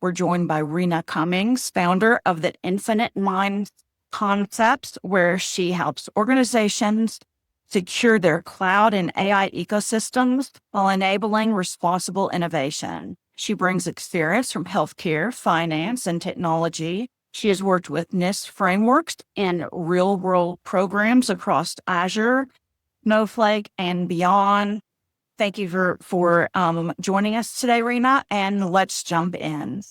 We're joined by Rena Cummings, founder of the Infinite Mind Concepts, where she helps organizations secure their cloud and AI ecosystems while enabling responsible innovation. She brings experience from healthcare, finance, and technology. She has worked with NIST frameworks and real-world programs across Azure, Snowflake, and beyond. Thank you for joining us today, Rena, and let's jump in.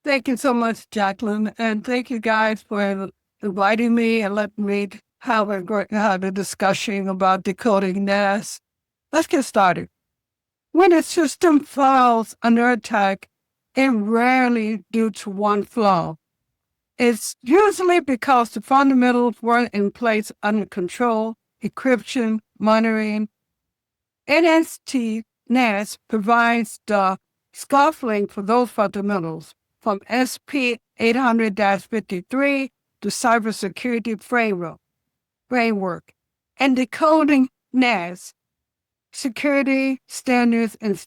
Thank you so much, Jacqueline, and thank you guys for inviting me and letting me have a discussion about decoding NIST. Let's get started. When a system falls under attack, it rarely due to one flaw. It's usually because the fundamentals weren't in place under control, encryption, monitoring. NIST provides the scaffolding for those fundamentals, from SP 800-53 to Cybersecurity Framework, and Decoding NIST, security standards and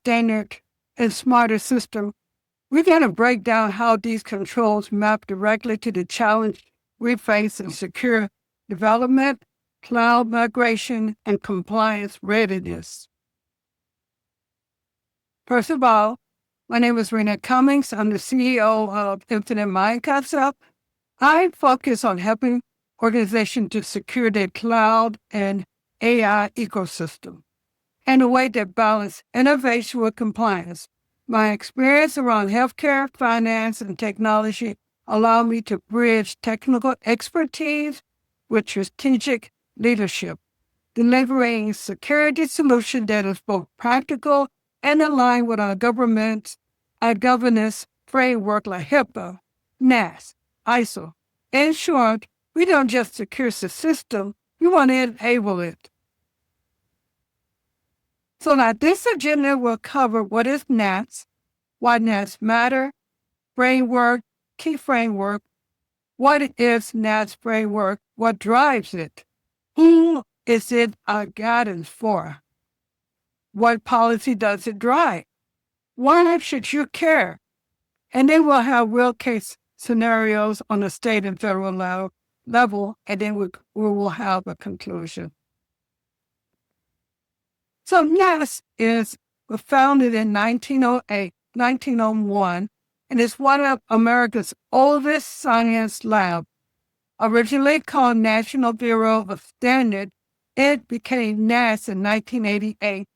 smarter system. We're going to break down how these controls map directly to the challenge we face in secure development, cloud migration, and compliance readiness. First of all, my name is Rena Cummings. I'm the CEO of Infinite Mind Concept. I focus on helping organizations to secure their cloud and AI ecosystem in a way that balances innovation with compliance. My experience around healthcare, finance, and technology allow me to bridge technical expertise with strategic leadership, delivering security solution that is both practical and aligned with our governance framework like HIPAA, NIST, ISO. In short, we don't just secure the system, we want to enable it. So now this agenda will cover what is NIST, why NIST matter, framework, key framework, what is NIST framework, what drives it, who is it a guidance for, what policy does it drive, why should you care, and then we'll have real case scenarios on the state and federal level, and then we will have a conclusion. So NIST was founded in 1901, and is one of America's oldest science labs. Originally called National Bureau of Standards, it became NIST in 1988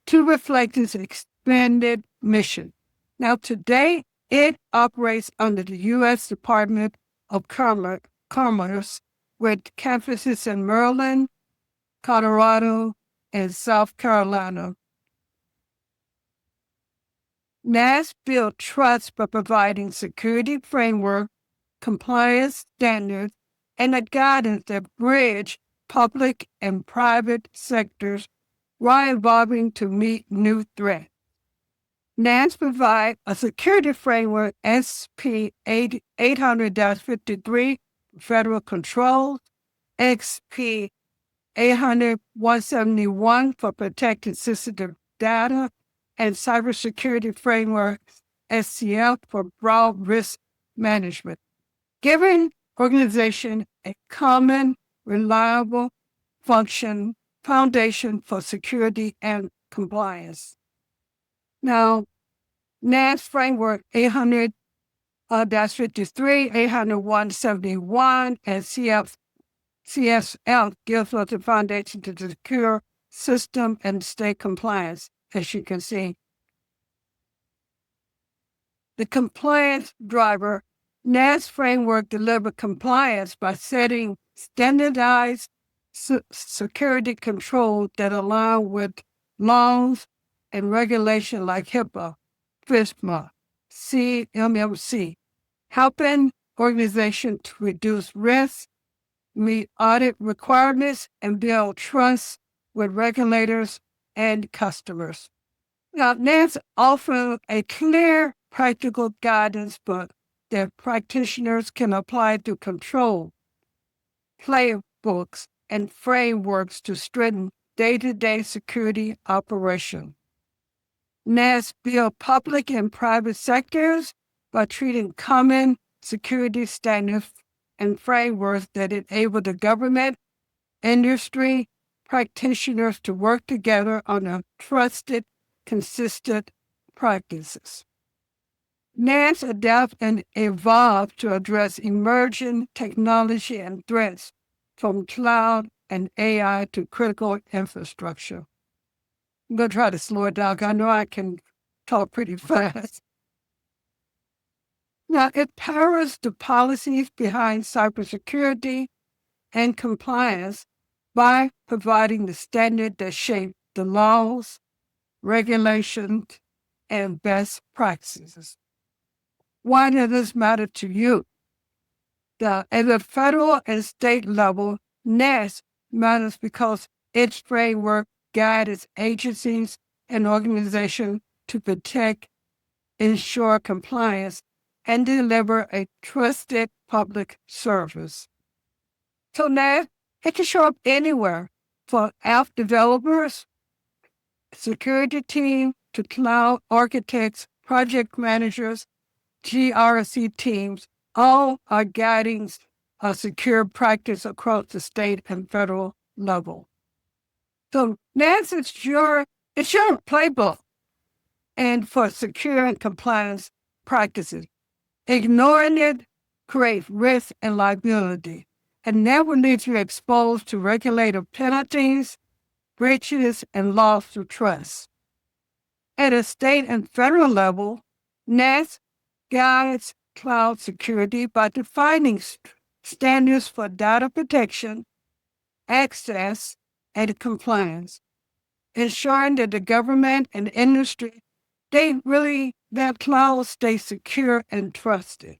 to reflect its expanded mission. Now today, it operates under the U.S. Department of Commerce with campuses in Maryland, Colorado, and South Carolina. NIST built trust by providing security framework, compliance standards, and a guidance that bridge public and private sectors while evolving to meet new threats. NIST provides a security framework, SP 800-53, federal controls, XP 800-171 for protected sensitive data, and Cybersecurity Framework, SCF, for broad risk management, giving organizations a common, reliable foundation for security and compliance. Now, NIST Framework 800-53, 800-171, and CSF gives us the foundation to secure system and state compliance, as you can see. The compliance driver, NIST Framework delivers compliance by setting standardized security controls that align with laws and regulation like HIPAA, FISMA, CMMC, helping organizations to reduce risk, meet audit requirements, and build trust with regulators and customers. Now, NIST offers a clear, practical guidance book that practitioners can apply to control, playbooks, and frameworks to strengthen day-to-day security operations. NIST builds public and private sectors by treating common security standards and frameworks that enable the government, industry, practitioners to work together on a trusted, consistent practices. NIST adapt and evolve to address emerging technology and threats from cloud and AI to critical infrastructure. I'm going to try to slow it down. I know I can talk pretty fast. Now, it powers the policies behind cybersecurity and compliance by providing the standard that shape the laws, regulations, and best practices. Why does this matter to you? At the federal and state level, NIST matters because its framework guides agencies and organizations to protect, ensure compliance, and deliver a trusted public service. So now it can show up anywhere, for app developers, security team, to cloud architects, project managers, GRC teams, all are guiding a secure practice across the state and federal level. So NIST it's your playbook and for secure and compliance practices. Ignoring it creates risk and liability and never leaves you exposed to regulator penalties, breaches, and loss of trust. At a state and federal level, NIST guides cloud security by defining standards for data protection, access, and compliance, ensuring that the government and industry, that cloud stays secure and trusted.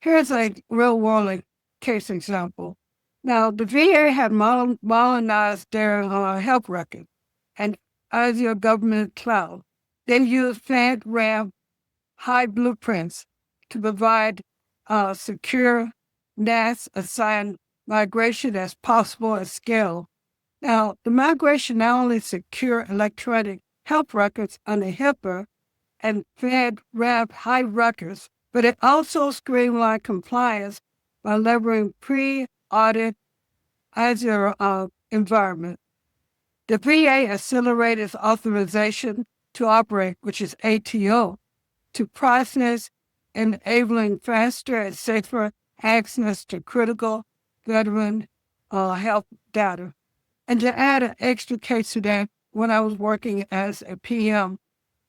Here's a real-world case example. Now, the VA had modernized their health record and Azure Government Cloud. They used FedRAMP high blueprints to provide secure NIST-assigned migration as possible at scale. Now, the migration not only secure electronic health records under HIPAA and FedRAMP high records, but it also streamlined compliance by leveraging pre-audit Azure environment. The VA accelerated its authorization to operate, which is ATO, to process, enabling faster and safer access to critical veteran health data. And to add an extra case to that, when I was working as a PM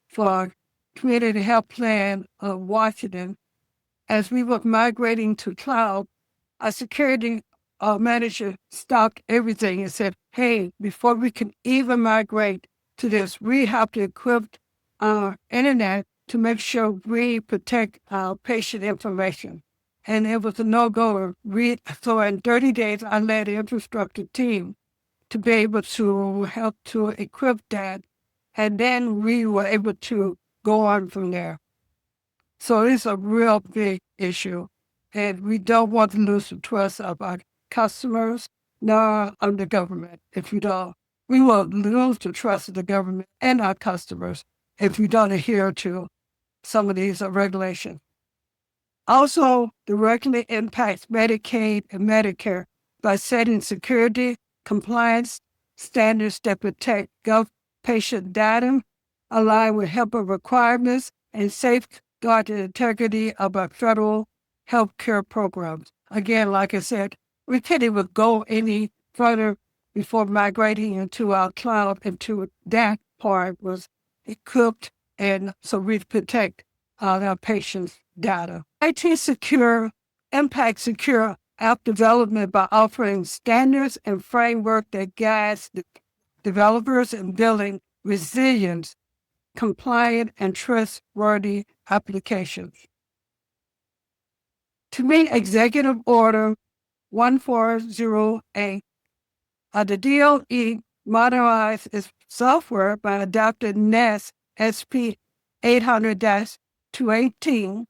for Community Health Plan of Washington, as we were migrating to cloud, a security manager stopped everything and said, hey, before we can even migrate to this, we have to equip our internet to make sure we protect our patient information. And it was a no-go. So in 30 days, I led the infrastructure team to be able to help to equip that. And then we were able to go on from there. So it's a real big issue. And we don't want to lose the trust of our customers nor of the government. If we don't, we will lose the trust of the government and our customers if we don't adhere to some of these regulations. Also, directly impacts Medicaid and Medicare by setting security, compliance standards that protect patient data, align with HIPAA requirements, and safeguard the integrity of our federal healthcare programs. Again, like I said, we can't even go any further before migrating into our cloud, into that part was equipped, and so we protect our patients' data. IT secure, impact secure app development by offering standards and framework that guides the developers in building resilient, compliant, and trustworthy applications. To meet Executive Order 1408, the DOE modernized its software by adopting NIST SP 800-218,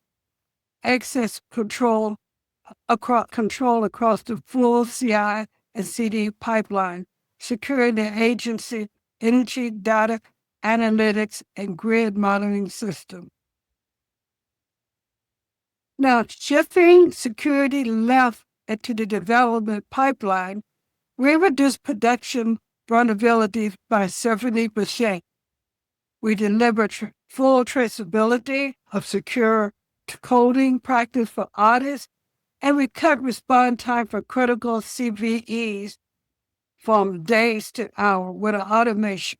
access control across the full CI and CD pipeline, securing the agency energy data analytics and grid monitoring system. Now, shifting security left into the development pipeline, we reduced production vulnerabilities by 70%. We delivered full traceability of secure coding practice for audits, and we cut response time for critical CVEs from days to hours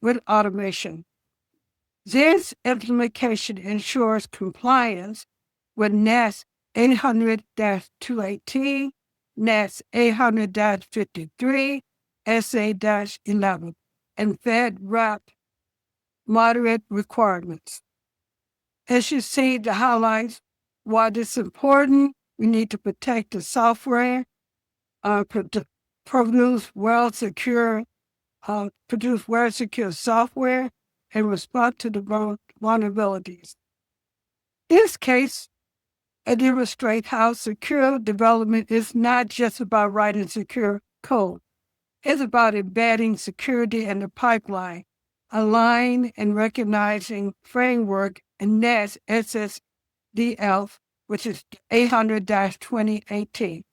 with automation. This implementation ensures compliance with NIST 800-218, NIST 800-53, SA-11, and FedRAMP moderate requirements. As you see, the highlights, why this is important, we need to protect the software, produce well-secure software, and respond to the vulnerabilities. This case, it demonstrates how secure development is not just about writing secure code. It's about embedding security in the pipeline, align and recognizing framework and NIST SDLC, which is 800-2018,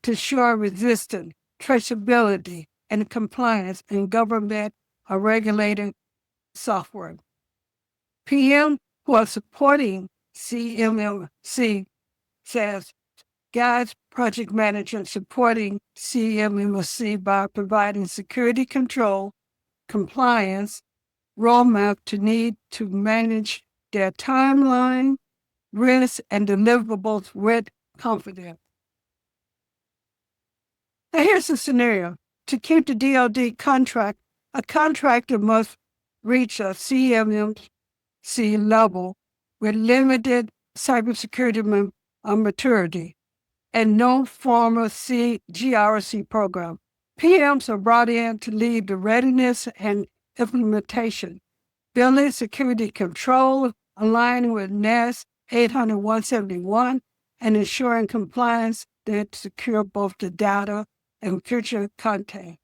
to ensure resistance, traceability, and compliance in government or regulated software. PM who are supporting CMMC says, guides project manager supporting CMMC by providing security control, compliance, roadmap to need to manage their timeline, risks, and deliverables with confidence. Now here's the scenario. To keep the DoD contract, a contractor must reach a CMMC level with limited cybersecurity maturity and no formal GRC program. PMs are brought in to lead the readiness and implementation, building security control, aligning with NIST 800-171, and ensuring compliance that secure both the data and future content.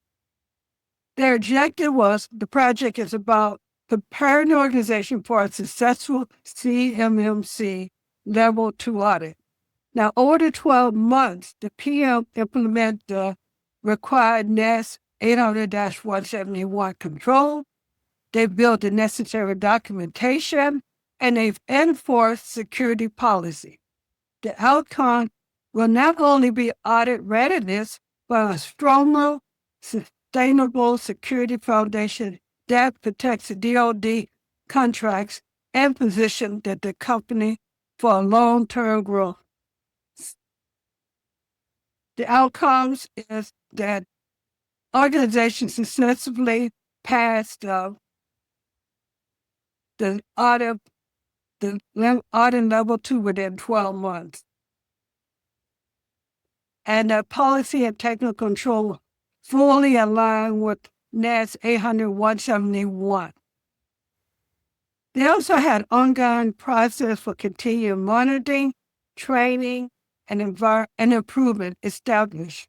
Their objective was the project is about preparing the organization for a successful CMMC Level 2 audit. Now, over the 12 months, the PM implement the required NIST 800-171 control. They built the necessary documentation, and they've enforced security policy. The outcome will not only be audit readiness, but a stronger, sustainable security foundation that protects the DoD contracts and positions the company for long-term growth. The outcomes is that organizations successfully passed the audit level 2 within 12 months. And the policy and technical control fully aligned with NIST 800-171. They also had ongoing process for continued monitoring, training, and improvement established.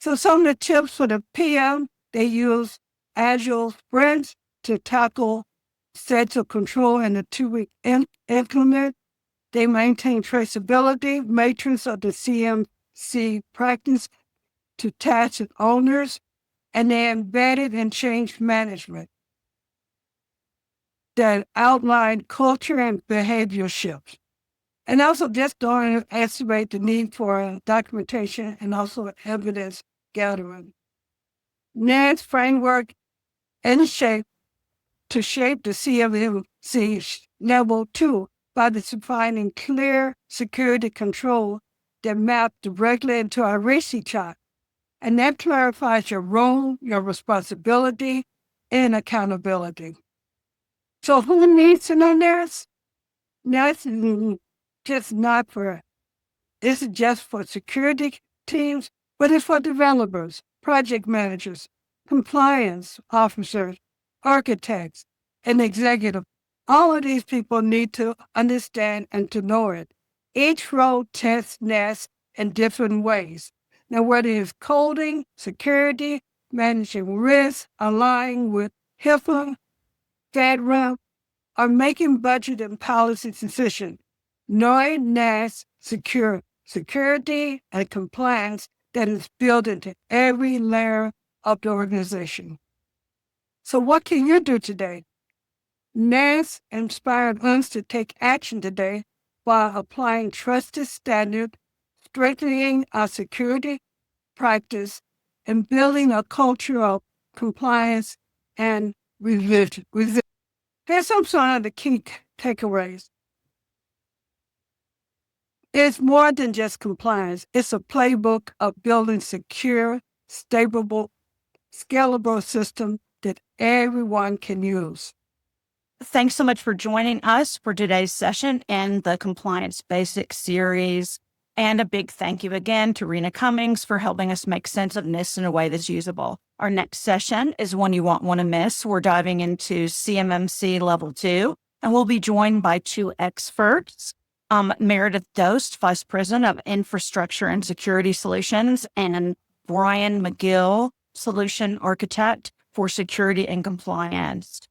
So some of the tips for the PM, they use Azure sprints to tackle sets of control in a 2-week increment. They maintain traceability, matrix of the CMC practice to tasks and owners, and they embedded in change management that outline culture and behavior shifts. And also just don't estimate the need for documentation and also evidence gathering. NIST framework and shape to shape the CMMC Level 2 by defining clear security control that map directly into our RISI chart. And that clarifies your role, your responsibility, and accountability. So who needs to know this? This is just not for, this is just for security teams, but it's for developers, project managers, compliance officers, architects, and executives. All of these people need to understand and to know it. Each role tests NIST in different ways. Now, whether it's coding, security, managing risk, aligning with HIPAA, FedRAMP, or making budget and policy decisions, knowing NIST security and compliance that is built into every layer of the organization. So what can you do today? NIST inspired us to take action today by applying trusted standards, strengthening our security practice, and building a culture of compliance and resilience. Here's some of the key takeaways. It's more than just compliance. It's a playbook of building secure, stable, scalable system that everyone can use. Thanks so much for joining us for today's session in the Compliance Basics series. And a big thank you again to Rena Cummings for helping us make sense of NIST in a way that's usable. Our next session is one you won't want to miss. We're diving into CMMC Level 2, and we'll be joined by two experts, Meredith Dost, Vice President of Infrastructure and Security Solutions, and Brian McGill, Solution Architect for Security and Compliance.